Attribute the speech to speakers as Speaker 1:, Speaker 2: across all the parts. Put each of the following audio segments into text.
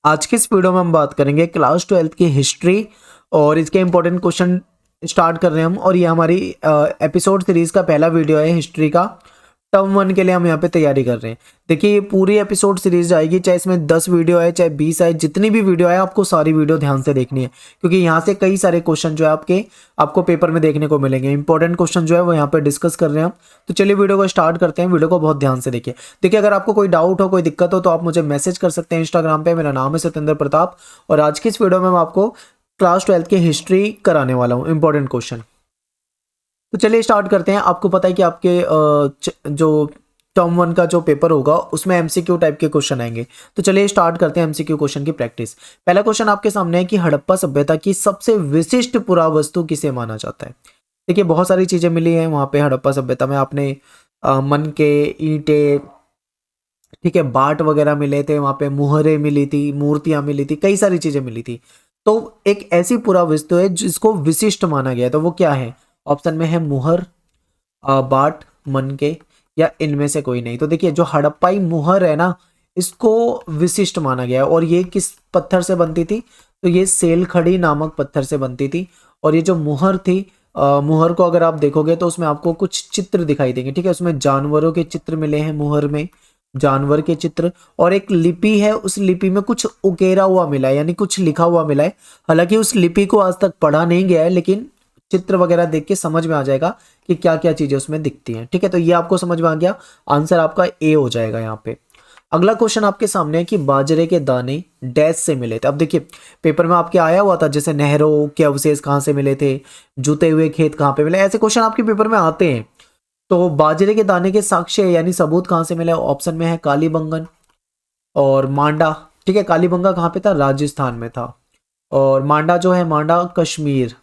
Speaker 1: आज की इस वीडियो में हम बात करेंगे क्लास 12th की हिस्ट्री और इसके इंपॉर्टेंट क्वेश्चन स्टार्ट कर रहे हैं हम। और ये हमारी एपिसोड सीरीज का पहला वीडियो है हिस्ट्री का। टर्म 1 के लिए हम यहाँ पे तैयारी कर रहे हैं। देखिए ये पूरी एपिसोड सीरीज आएगी, चाहे इसमें 10 वीडियो है चाहे 20 है, जितनी भी वीडियो है आपको सारी वीडियो ध्यान से देखनी है, क्योंकि यहाँ से कई सारे क्वेश्चन जो है आपको पेपर में देखने को मिलेंगे। इंपॉर्टेंट क्वेश्चन जो है वो यहाँ पे डिस्कस कर रहे हैं हम। तो चलिए वीडियो को स्टार्ट करते हैं। वीडियो को बहुत ध्यान से देखिए। देखिए अगर आपको कोई डाउट हो, कोई दिक्कत हो, तो आप मुझे मैसेज कर सकते हैं इंस्टाग्राम पे। मेरा नाम है सत्येंद्र प्रताप और आज की इस वीडियो में मैं आपको क्लास 12th की हिस्ट्री कराने वाला हूँ, इंपॉर्टेंट क्वेश्चन। तो चलिए स्टार्ट करते हैं। आपको पता है कि आपके जो टर्म 1 का जो पेपर होगा उसमें एमसीक्यू टाइप के क्वेश्चन आएंगे। तो चलिए स्टार्ट करते हैं एमसीक्यू क्वेश्चन की प्रैक्टिस। पहला क्वेश्चन आपके सामने है कि हड़प्पा सभ्यता की सबसे विशिष्ट पुरावस्तु किसे माना जाता है। देखिए बहुत सारी चीजें मिली हैं वहां पे हड़प्पा सभ्यता में। आपने मन के ईंटे, ठीक है, बाट वगैरह मिले थे वहां पे, मुहरें मिली थी, मूर्तियां मिली थी, कई सारी चीजें मिली थी। तो एक ऐसी पुरावस्तु है जिसको विशिष्ट माना गया है, तो वो क्या है? ऑप्शन में है मुहर, बाट, मन के, या इनमें से कोई नहीं। तो देखिए जो हड़प्पाई मुहर है ना, इसको विशिष्ट माना गया है। और ये किस पत्थर से बनती थी? तो ये सेलखड़ी नामक पत्थर से बनती थी। और ये जो मुहर थी, मुहर को अगर आप देखोगे तो उसमें आपको कुछ चित्र दिखाई देंगे, ठीक है। उसमें जानवरों के चित्र मिले हैं मुहर में, जानवर के चित्र, और एक लिपि है, उस लिपि में कुछ उकेरा हुआ मिला है, यानी कुछ लिखा हुआ मिला है। हालांकि उस लिपि को आज तक पढ़ा नहीं गया है, लेकिन चित्र वगैरह देख के समझ में आ जाएगा कि क्या क्या चीजें उसमें दिखती हैं, ठीक है। तो ये आपको समझ में आ गया, आंसर आपका ए हो जाएगा यहाँ पे। अगला क्वेश्चन आपके सामने है कि बाजरे के दाने डैश से मिले थे। अब देखिए पेपर में आपके आया हुआ था, जैसे नहरों के अवशेष कहाँ से मिले थे, जुते हुए खेत कहाँ पे मिले, ऐसे क्वेश्चन आपके पेपर में आते हैं। तो बाजरे के दाने के साक्ष्य यानी सबूत कहाँ से मिले? ऑप्शन में है कालीबंगन और मांडा, ठीक है। कालीबंगा कहाँ पे था? राजस्थान में था। और मांडा जो है, मांडा कश्मीर।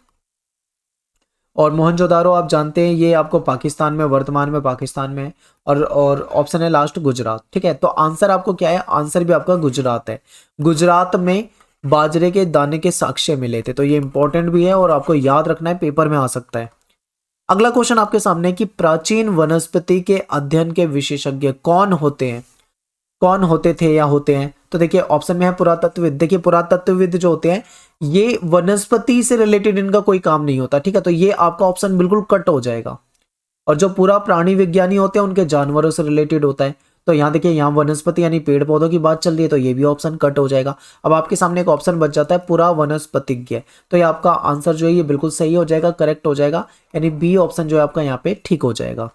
Speaker 1: और मोहनजोदारो आप जानते हैं, ये आपको पाकिस्तान में, वर्तमान में पाकिस्तान में है। और ऑप्शन है लास्ट गुजरात, ठीक है। तो आंसर आपको क्या है? आंसर भी आपका गुजरात है। गुजरात में बाजरे के दाने के साक्ष्य मिले थे। तो ये इंपॉर्टेंट भी है और आपको याद रखना है, पेपर में आ सकता है। अगला क्वेश्चन आपके सामने है कि प्राचीन वनस्पति के अध्ययन के विशेषज्ञ कौन होते हैं? कौन होते थे या होते हैं? तो देखिए ऑप्शन में है पुरातत्वविद। देखिए पुरातत्वविद जो होते हैं ये वनस्पति से रिलेटेड इनका कोई काम नहीं होता, ठीक है। तो ये आपका ऑप्शन बिल्कुल कट हो जाएगा। और जो पूरा प्राणी विज्ञानी होते हैं उनके जानवरों से रिलेटेड होता है। तो यहाँ देखिए, यहाँ वनस्पति यानी पेड़ पौधों की बात चल रही है, तो ये भी ऑप्शन कट हो जाएगा। अब आपके सामने एक ऑप्शन बच जाता है पुरा वनस्पतिज्ञ। तो ये आपका आंसर जो है ये बिल्कुल सही हो जाएगा, करेक्ट हो जाएगा, यानी बी ऑप्शन जो है आपका यहाँ पे ठीक हो जाएगा।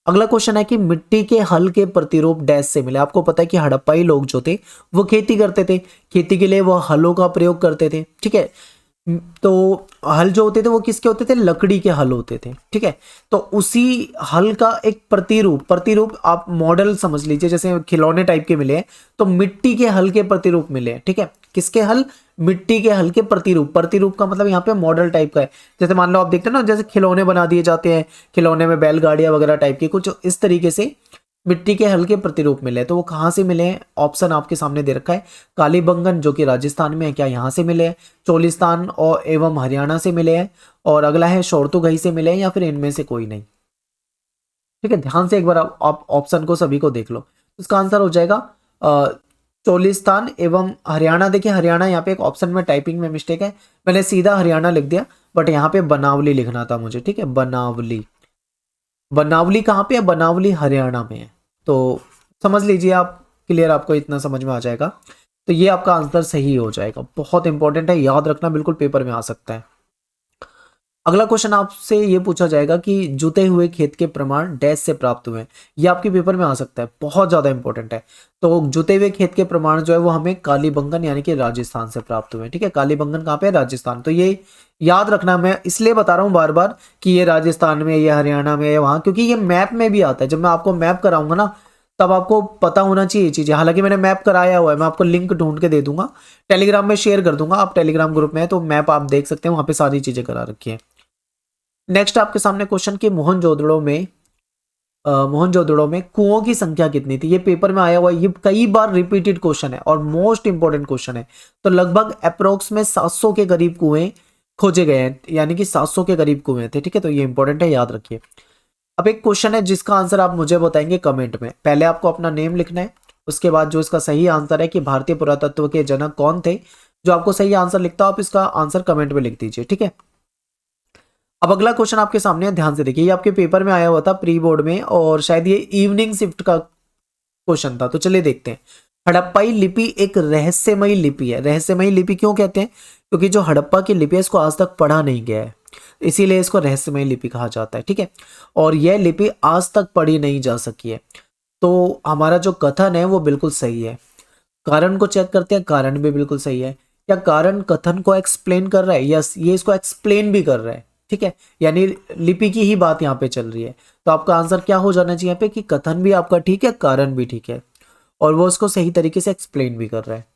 Speaker 1: अगला क्वेश्चन है कि मिट्टी के हल के प्रतिरूप डैश से मिले। आपको पता है कि हड़प्पाई लोग जो थे वो खेती करते थे, खेती के लिए वो हलों का प्रयोग करते थे, ठीक है। तो हल जो होते थे वो किसके होते थे? लकड़ी के हल होते थे, ठीक है। तो उसी हल का एक प्रतिरूप, प्रतिरूप आप मॉडल समझ लीजिए, जैसे खिलौने टाइप के मिले हैं, तो मिट्टी के हल के प्रतिरूप मिले हैं, ठीक है। किसके हल? मिट्टी के हल के प्रतिरूप। प्रतिरूप का मतलब यहाँ पे मॉडल टाइप का है। जैसे मान लो आप देखते हैं ना, जैसे खिलौने बना दिए जाते हैं, खिलौने में बैलगाड़ियां वगैरह टाइप के, कुछ इस तरीके से मिट्टी के हल के प्रतिरूप मिले। तो वो कहाँ से मिले हैं? ऑप्शन आपके सामने दे रखा है। कालीबंगन जो कि राजस्थान में है, क्या यहाँ से मिले हैं? चोलिस्तान और एवं हरियाणा से मिले हैं। और अगला है शोरतुगही से मिले हैं, या फिर इनमें से कोई नहीं, ठीक है। ध्यान से एक बार आप ऑप्शन को सभी को देख लो। इसका आंसर हो जाएगा चोलिस्तान एवं हरियाणा। देखिए हरियाणा यहाँ पे एक ऑप्शन में टाइपिंग में मिस्टेक है, मैंने सीधा हरियाणा लिख दिया, बट यहाँ पे बनावली लिखना था मुझे, ठीक है। बनावली, बनावली कहाँ पे है? बनावली हरियाणा में है। तो समझ लीजिए आप, क्लियर, आपको इतना समझ में आ जाएगा। तो ये आपका आंसर सही हो जाएगा। बहुत इंपॉर्टेंट है, याद रखना, बिल्कुल पेपर में आ सकता है। अगला क्वेश्चन आपसे ये पूछा जाएगा कि जुते हुए खेत के प्रमाण डैश से प्राप्त हुए। ये आपके पेपर में आ सकता है, बहुत ज्यादा इंपॉर्टेंट है। तो जुते हुए खेत के प्रमाण जो है वो हमें कालीबंगन यानी कि राजस्थान से प्राप्त हुए, ठीक है। कालीबंगन कहाँ पे है? राजस्थान। तो ये याद रखना, मैं इसलिए बता रहा हूँ बार बार कि ये राजस्थान में, ये हरियाणा में, ये वहां, क्योंकि ये मैप में भी आता है। जब मैं आपको मैप कराऊंगा ना, तब आपको पता होना चाहिए चीजें। हालांकि मैंने मैप कराया हुआ है, मैं आपको लिंक ढूंढ के दे दूंगा, टेलीग्राम में शेयर कर दूंगा। आप टेलीग्राम ग्रुप में है तो मैप आप देख सकते हैं, वहां पे सारी चीजें करा रखी है। नेक्स्ट आपके सामने क्वेश्चन कि मोहनजोदड़ो में कुओं की संख्या कितनी थी। ये पेपर में आया हुआ है, ये कई बार रिपीटेड क्वेश्चन है और मोस्ट इंपोर्टेंट क्वेश्चन है। तो लगभग अप्रोक्स में 700 के करीब कुएं खोजे गए हैं, यानी कि 700 के करीब कुएं थे, ठीक है। तो ये इंपॉर्टेंट है, याद रखिए। अब एक क्वेश्चन है जिसका आंसर आप मुझे बताएंगे कमेंट में। पहले आपको अपना नेम लिखना है, उसके बाद जो इसका सही आंसर है कि भारतीय पुरातत्व के जनक कौन थे, जो आपको सही आंसर लिखता हो आप इसका आंसर कमेंट में लिख दीजिए, ठीक है। अब अगला क्वेश्चन आपके सामने है, ध्यान से देखिए, ये आपके पेपर में आया हुआ था प्री बोर्ड में, और शायद ये इवनिंग शिफ्ट का क्वेश्चन था, तो चलिए देखते हैं। हड़प्पाई लिपि एक रहस्यमयी लिपि है। रहस्यमयी लिपि क्यों कहते हैं? क्योंकि जो हड़प्पा की लिपि है इसको आज तक पढ़ा नहीं गया है, इसीलिए इसको रहस्यमयी लिपि कहा जाता है, ठीक है। और यह लिपि आज तक पढ़ी नहीं जा सकी है। तो हमारा जो कथन है वो बिल्कुल सही है। कारण को चेक करते हैं, कारण भी बिल्कुल सही है। क्या कारण कथन को एक्सप्लेन कर रहा है? यस, ये इसको एक्सप्लेन भी कर रहा है, ठीक है। यानी लिपि की ही बात यहाँ पे चल रही है। तो आपका आंसर क्या हो जाना चाहिए यहाँ पे कि कथन भी आपका ठीक है, कारण भी ठीक है, और वो उसको सही तरीके से एक्सप्लेन भी कर रहा है।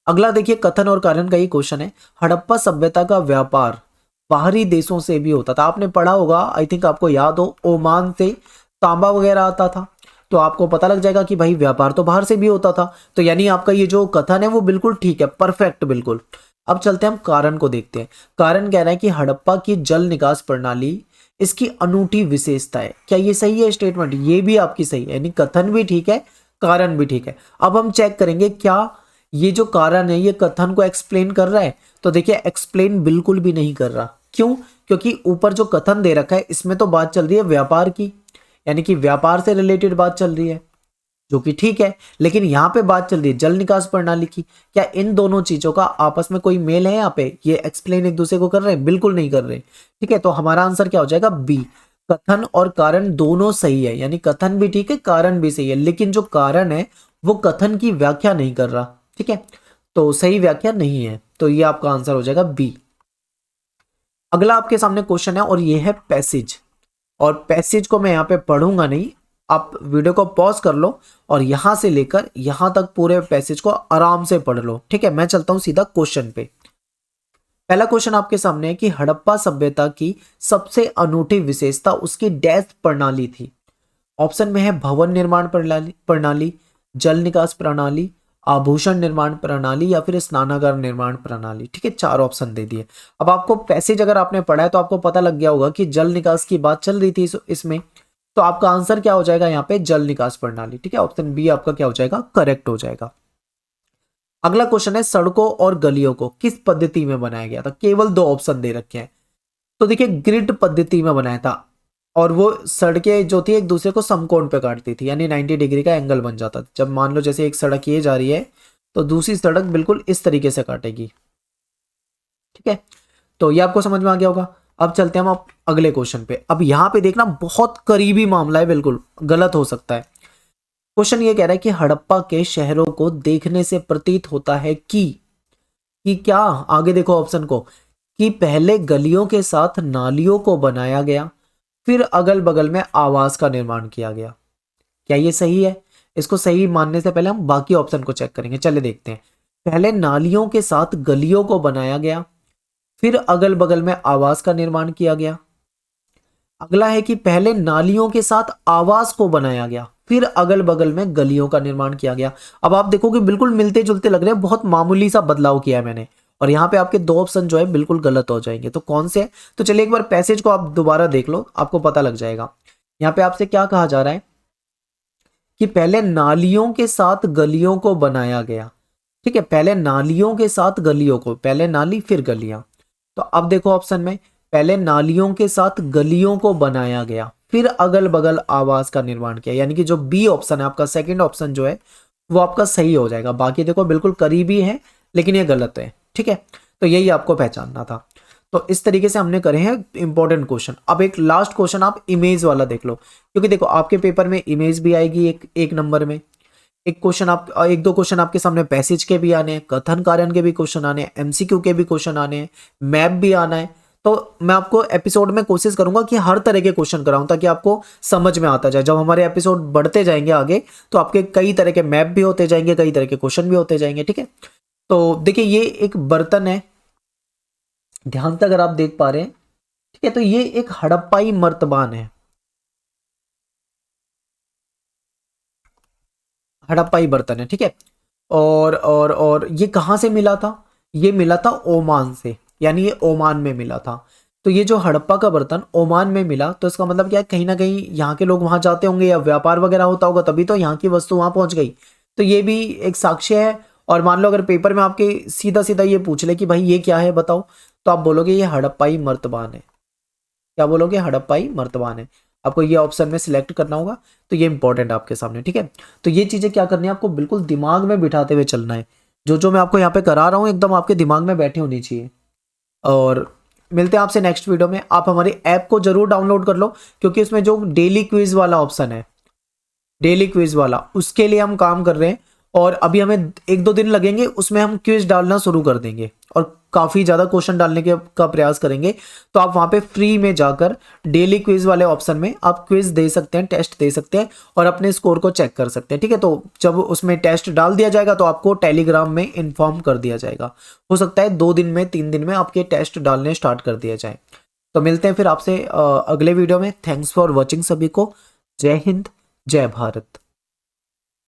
Speaker 1: अगला देखिए, कथन और कारण का ही क्वेश्चन है। हड़प्पा सभ्यता का व्यापार बाहरी देशों से भी होता था। आपने पढ़ा होगा, आई थिंक आपको याद हो, ओमान से तांबा वगैरह आता था, तो आपको पता लग जाएगा कि भाई व्यापार तो बाहर से भी होता था। तो यानी आपका ये जो कथन है वो बिल्कुल ठीक है, परफेक्ट, बिल्कुल। अब चलते हैं हम कारण को देखते हैं। कारण कह रहा है कि हड़प्पा की जल निकास प्रणाली इसकी अनूठी विशेषता है। क्या ये सही है स्टेटमेंट? ये भी आपकी सही है, यानी कथन भी ठीक है, कारण भी ठीक है। अब हम चेक करेंगे क्या ये जो कारण है ये कथन को एक्सप्लेन कर रहा है। तो देखिए, एक्सप्लेन बिल्कुल भी नहीं कर रहा। क्यों? क्योंकि ऊपर जो कथन दे रखा है इसमें तो बात चल रही है व्यापार की, यानी कि व्यापार से रिलेटेड बात चल रही है, जो कि ठीक है। लेकिन यहाँ पे बात चल रही है जल निकास प्रणाली की। क्या इन दोनों चीजों का आपस में कोई मेल है? यहाँ पे ये एक्सप्लेन एक दूसरे को कर रहे हैं? बिल्कुल नहीं कर रहे, ठीक है। तो हमारा आंसर क्या हो जाएगा? बी। कथन और कारण दोनों सही है, यानी कथन भी ठीक है, कारण भी सही है, लेकिन जो कारण है वो कथन की व्याख्या नहीं कर रहा, ठीक है। तो सही व्याख्या नहीं है, तो ये आपका आंसर हो जाएगा बी। अगला आपके सामने क्वेश्चन है और ये है पैसेज। और पैसेज को मैं यहाँ पे पढ़ूंगा नहीं, आप वीडियो को पॉज कर लो और यहां से लेकर यहां तक पूरे पैसेज को आराम से पढ़ लो, ठीक है। मैं चलता हूं सीधा क्वेश्चन पे। पहला क्वेश्चन आपके सामने है कि हड़प्पा सभ्यता की सबसे अनूठी विशेषता उसकी डैश प्रणाली थी। ऑप्शन में है भवन निर्माण प्रणाली, जल निकास प्रणाली, आभूषण निर्माण प्रणाली, या फिर स्नानागार निर्माण प्रणाली, ठीक है। चार ऑप्शन दे दिए। अब आपको पैसेज अगर आपने पढ़ा है तो आपको पता लग गया होगा कि जल निकास की बात चल रही थी इसमें, तो आपका आंसर क्या हो जाएगा यहाँ पे? जल निकास प्रणाली, ठीक है। ऑप्शन बी आपका क्या हो जाएगा? करेक्ट हो जाएगा। अगला क्वेश्चन है, सड़कों और गलियों को किस पद्धति में बनाया गया था? केवल दो ऑप्शन दे रखे हैं। तो देखिए, ग्रिड पद्धति में बनाया था, और वो सड़कें जो थी एक दूसरे को समकोण पे काटती थी, यानी 90 डिग्री का एंगल बन जाता था। जब मान लो जैसे एक सड़क ये जा रही है तो दूसरी सड़क बिल्कुल इस तरीके से काटेगी, ठीक है। तो ये आपको समझ में आ गया होगा। अब चलते हैं हम आप अगले क्वेश्चन पे। अब यहाँ पे देखना, बहुत करीबी मामला है, बिल्कुल गलत हो सकता है। क्वेश्चन ये कह रहा है कि हड़प्पा के शहरों को देखने से प्रतीत होता है कि क्या, आगे देखो ऑप्शन को, कि पहले गलियों के साथ नालियों को बनाया गया, फिर अगल बगल में आवास का निर्माण किया गया। क्या ये सही है? इसको सही मानने से पहले हम बाकी ऑप्शन को चेक करेंगे, चलिए देखते हैं। पहले नालियों के साथ गलियों को बनाया गया, फिर अगल बगल में आवास का निर्माण किया गया। अगला है कि पहले नालियों के साथ आवास को बनाया गया, फिर अगल बगल में गलियों का निर्माण किया गया। अब आप देखो कि बिल्कुल मिलते जुलते लग रहे हैं, बहुत मामूली सा बदलाव किया है मैंने, और यहाँ पे आपके दो ऑप्शन जो है बिल्कुल गलत हो जाएंगे। तो कौन से है? तो चलिए एक बार पैसेज को आप दोबारा देख लो, आपको पता लग जाएगा। यहाँ पे आपसे क्या कहा जा रहा है कि पहले नालियों के साथ गलियों को बनाया गया, ठीक है। पहले नालियों के साथ गलियों को, पहले नाली फिर गलियां। तो अब देखो ऑप्शन में, पहले नालियों के साथ गलियों को बनाया गया, फिर अगल बगल आवास का निर्माण किया, यानी कि जो बी ऑप्शन है आपका, सेकंड ऑप्शन जो है वो आपका सही हो जाएगा। बाकी देखो बिल्कुल करीबी है, लेकिन ये गलत है, ठीक है। तो यही आपको पहचानना था। तो इस तरीके से हमने करे हैं इंपॉर्टेंट क्वेश्चन। अब एक लास्ट क्वेश्चन आप इमेज वाला देख लो, क्योंकि देखो आपके पेपर में इमेज भी आएगी एक नंबर में। एक क्वेश्चन आप, एक दो क्वेश्चन आपके सामने पैसेज के भी आने हैं, कथन कारण के भी क्वेश्चन आने हैं, एमसीक्यू के भी क्वेश्चन आने हैं, मैप भी आना है। तो मैं आपको एपिसोड में कोशिश करूंगा कि हर तरह के क्वेश्चन कराऊं, ताकि आपको समझ में आता जाए। जब हमारे एपिसोड बढ़ते जाएंगे आगे, तो आपके कई तरह के मैप भी होते जाएंगे, कई तरह के क्वेश्चन भी होते जाएंगे, ठीक है। तो देखिए, ये एक बर्तन है, ध्यान से अगर आप देख पा रहे हैं, ठीक है। तो ये एक हड़प्पाई मर्तबान है, हड़प्पाई बर्तन है, ठीक है। और ये कहां से मिला था? ये मिला था ओमान से, यानी ये ओमान में मिला था। तो ये जो हड़प्पा का बर्तन ओमान में मिला, तो इसका मतलब क्या है, कहीं ना कहीं यहाँ के लोग वहां जाते होंगे या व्यापार वगैरह होता होगा, तभी तो यहाँ की वस्तु वहां पहुंच गई। तो ये भी एक साक्ष्य है। और मान लो अगर पेपर में आपके सीधा सीधा ये पूछ ले कि भाई ये क्या है बताओ, तो आप बोलोगे ये हड़प्पाई मर्तबान है। क्या बोलोगे? हड़प्पाई मर्तबान है। आपको ये ऑप्शन में सिलेक्ट करना होगा। तो ये इंपॉर्टेंट है आपके सामने, ठीक है। तो ये चीजें क्या करनी है, आपको बिल्कुल दिमाग में बिठाते हुए चलना है। जो जो मैं आपको यहाँ पे करा रहा हूँ एकदम आपके दिमाग में बैठी होनी चाहिए। और मिलते हैं आपसे नेक्स्ट वीडियो में। आप हमारी ऐप को जरूर डाउनलोड कर लो, क्योंकि उसमें जो डेली क्विज वाला ऑप्शन है, डेली क्विज वाला, उसके लिए हम काम कर रहे हैं। और अभी हमें 1-2 दिन लगेंगे, उसमें हम क्विज डालना शुरू कर देंगे और काफ़ी ज़्यादा क्वेश्चन डालने के का प्रयास करेंगे। तो आप वहाँ पे फ्री में जाकर डेली क्विज वाले ऑप्शन में आप क्विज दे सकते हैं, टेस्ट दे सकते हैं और अपने स्कोर को चेक कर सकते हैं, ठीक है। तो जब उसमें टेस्ट डाल दिया जाएगा तो आपको टेलीग्राम में इन्फॉर्म कर दिया जाएगा। हो सकता है 2 दिन में 3 दिन में आपके टेस्ट डालने स्टार्ट कर दिया जाए। तो मिलते हैं फिर आपसे अगले वीडियो में। थैंक्स फॉर वॉचिंग सभी को। जय हिंद, जय भारत।